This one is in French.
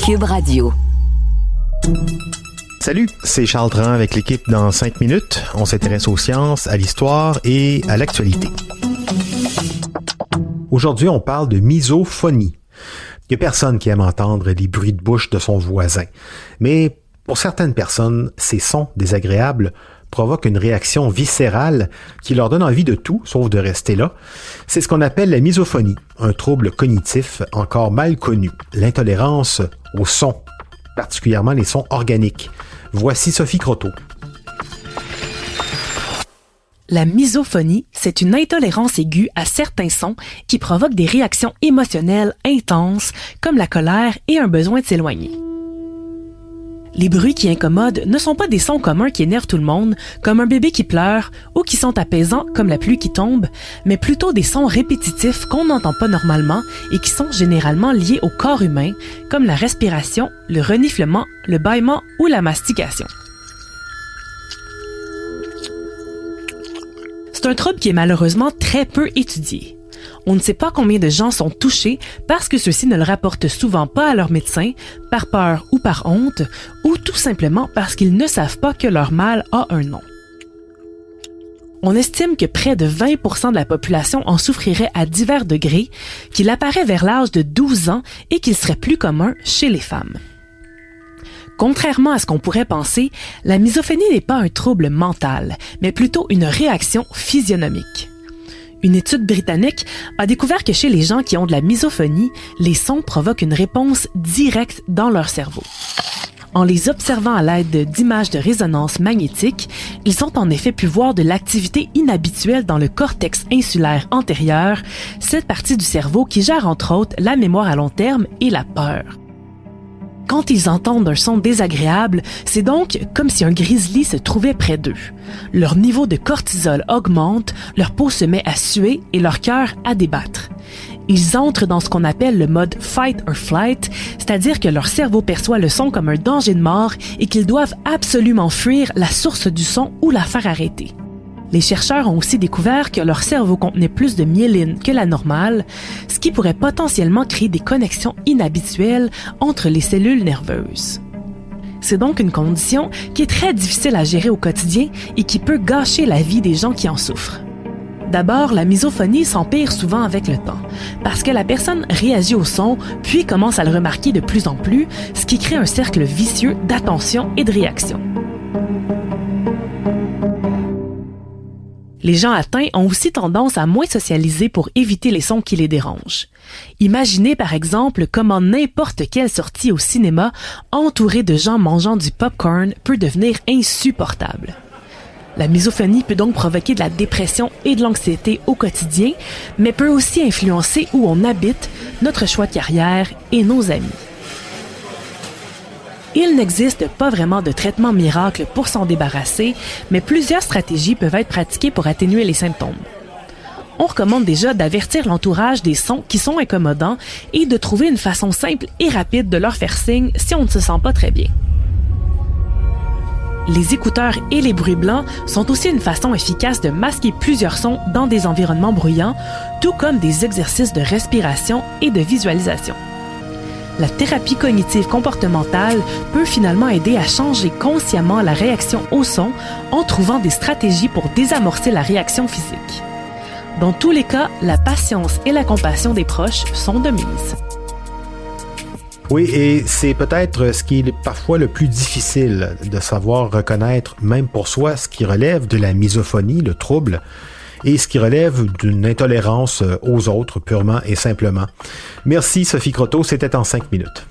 Cube Radio. Salut, c'est Charles Dran avec l'équipe dans 5 minutes. On s'intéresse aux sciences, à l'histoire et à l'actualité. Aujourd'hui, on parle de misophonie. Il n'y a personne qui aime entendre les bruits de bouche de son voisin. Mais pour certaines personnes, ces sons désagréables provoquent une réaction viscérale qui leur donne envie de tout, sauf de rester là. C'est ce qu'on appelle la misophonie, un trouble cognitif encore mal connu, l'intolérance aux sons, particulièrement les sons organiques. Voici Sophie Croteau. La misophonie, c'est une intolérance aiguë à certains sons qui provoquent des réactions émotionnelles intenses, comme la colère et un besoin de s'éloigner. Les bruits qui incommodent ne sont pas des sons communs qui énervent tout le monde, comme un bébé qui pleure, ou qui sont apaisants, comme la pluie qui tombe, mais plutôt des sons répétitifs qu'on n'entend pas normalement et qui sont généralement liés au corps humain, comme la respiration, le reniflement, le bâillement ou la mastication. C'est un trouble qui est malheureusement très peu étudié. On ne sait pas combien de gens sont touchés parce que ceux-ci ne le rapportent souvent pas à leur médecin, par peur ou par honte, ou tout simplement parce qu'ils ne savent pas que leur mal a un nom. On estime que près de 20% de la population en souffrirait à divers degrés, qu'il apparaît vers l'âge de 12 ans et qu'il serait plus commun chez les femmes. Contrairement à ce qu'on pourrait penser, la misophonie n'est pas un trouble mental, mais plutôt une réaction physionomique. Une étude britannique a découvert que chez les gens qui ont de la misophonie, les sons provoquent une réponse directe dans leur cerveau. En les observant à l'aide d'images de résonance magnétique, ils ont en effet pu voir de l'activité inhabituelle dans le cortex insulaire antérieur, cette partie du cerveau qui gère entre autres la mémoire à long terme et la peur. Quand ils entendent un son désagréable, c'est donc comme si un grizzly se trouvait près d'eux. Leur niveau de cortisol augmente, leur peau se met à suer et leur cœur à débattre. Ils entrent dans ce qu'on appelle le mode fight or flight, c'est-à-dire que leur cerveau perçoit le son comme un danger de mort et qu'ils doivent absolument fuir la source du son ou la faire arrêter. Les chercheurs ont aussi découvert que leur cerveau contenait plus de myéline que la normale, ce qui pourrait potentiellement créer des connexions inhabituelles entre les cellules nerveuses. C'est donc une condition qui est très difficile à gérer au quotidien et qui peut gâcher la vie des gens qui en souffrent. D'abord, la misophonie s'empire souvent avec le temps, parce que la personne réagit au son, puis commence à le remarquer de plus en plus, ce qui crée un cercle vicieux d'attention et de réaction. Les gens atteints ont aussi tendance à moins socialiser pour éviter les sons qui les dérangent. Imaginez par exemple comment n'importe quelle sortie au cinéma entourée de gens mangeant du popcorn peut devenir insupportable. La misophonie peut donc provoquer de la dépression et de l'anxiété au quotidien, mais peut aussi influencer où on habite, notre choix de carrière et nos amis. Il n'existe pas vraiment de traitement miracle pour s'en débarrasser, mais plusieurs stratégies peuvent être pratiquées pour atténuer les symptômes. On recommande déjà d'avertir l'entourage des sons qui sont incommodants et de trouver une façon simple et rapide de leur faire signe si on ne se sent pas très bien. Les écouteurs et les bruits blancs sont aussi une façon efficace de masquer plusieurs sons dans des environnements bruyants, tout comme des exercices de respiration et de visualisation. La thérapie cognitive comportementale peut finalement aider à changer consciemment la réaction au son en trouvant des stratégies pour désamorcer la réaction physique. Dans tous les cas, la patience et la compassion des proches sont de mise. Oui, et c'est peut-être ce qui est parfois le plus difficile de savoir reconnaître, même pour soi, ce qui relève de la misophonie, le trouble, et ce qui relève d'une intolérance aux autres, purement et simplement. Merci Sophie Croteau, c'était en 5 minutes.